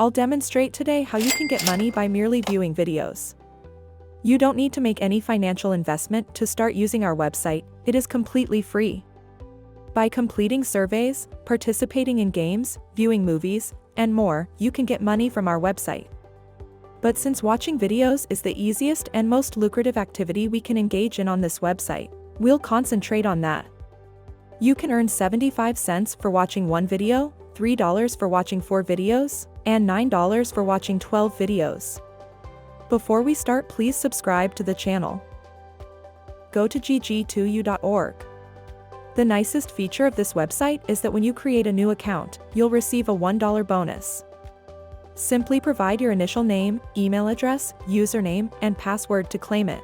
I'll demonstrate today how you can get money by merely viewing videos. You don't need to make any financial investment to start using our website, it is completely free. By completing surveys, participating in games, viewing movies, and more, you can get money from our website. But since watching videos is the easiest and most lucrative activity we can engage in on this website, we'll concentrate on that. You can earn 75 cents for watching one video, $3 for watching 4 videos, and $9 for watching 12 videos. Before we start, please subscribe to the channel. Go to gg2u.org. The nicest feature of this website is that when you create a new account, you'll receive a $1 bonus. Simply provide your initial name, email address, username, and password to claim it.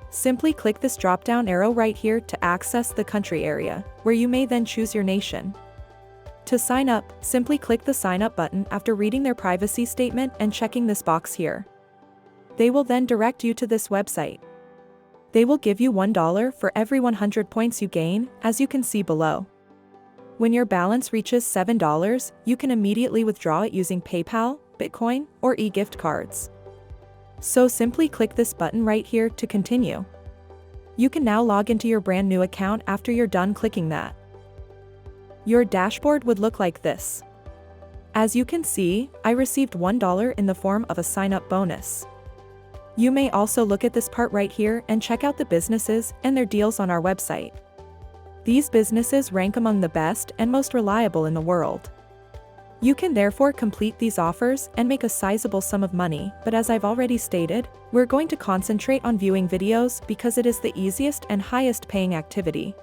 Simply click this drop-down arrow right here to access the country area, where you may then choose your nation. To sign up, simply click the Sign Up button after reading their privacy statement and checking this box here. They will then direct you to this website. They will give you $1 for every 100 points you gain, as you can see below. When your balance reaches $7, you can immediately withdraw it using PayPal, Bitcoin, or e-gift cards. So simply click this button right here to continue. You can now log into your brand new account after you're done clicking that. Your dashboard would look like this. As you can see, I received $1 in the form of a sign-up bonus. You may also look at this part right here and check out the businesses and their deals on our website. These businesses rank among the best and most reliable in the world. You can therefore complete these offers and make a sizable sum of money, but as I've already stated, we're going to concentrate on viewing videos because it is the easiest and highest paying activity.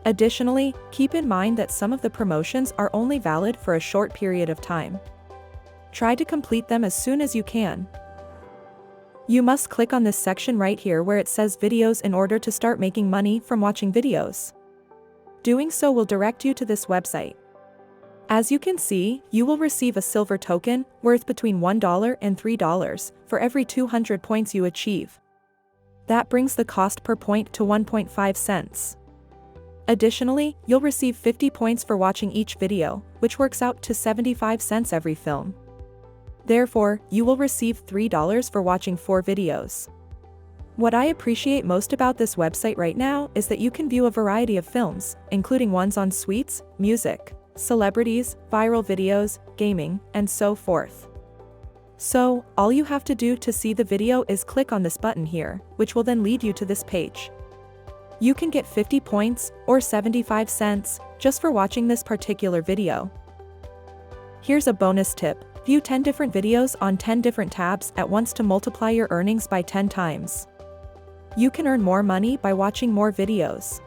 Additionally, keep in mind that some of the promotions are only valid for a short period of time. Try to complete them as soon as you can. You must click on this section right here where it says videos in order to start making money from watching videos. Doing so will direct you to this website. As you can see, you will receive a silver token worth between $1 and $3 for every 200 points you achieve. That brings the cost per point to 1.5 cents. Additionally, you'll receive 50 points for watching each video, which works out to 75 cents every film. Therefore, you will receive $3 for watching 4 videos. What I appreciate most about this website right now is that you can view a variety of films, including ones on suites, music, celebrities, viral videos, gaming, and so forth. So, all you have to do to see the video is click on this button here, which will then lead you to this page. You can get 50 points, or 75 cents, just for watching this particular video. Here's a bonus tip: view 10 different videos on 10 different tabs at once to multiply your earnings by 10 times. You can earn more money by watching more videos.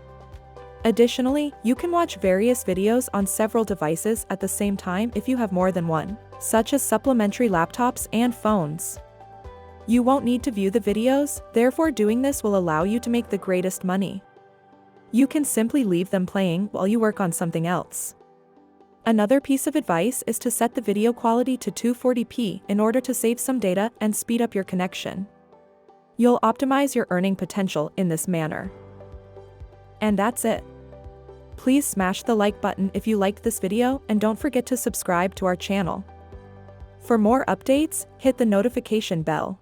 Additionally, you can watch various videos on several devices at the same time if you have more than one, such as supplementary laptops and phones. You won't need to view the videos, therefore doing this will allow you to make the greatest money. You can simply leave them playing while you work on something else. Another piece of advice is to set the video quality to 240p in order to save some data and speed up your connection. You'll optimize your earning potential in this manner. And that's it. Please smash the like button if you liked this video and don't forget to subscribe to our channel. For more updates, hit the notification bell.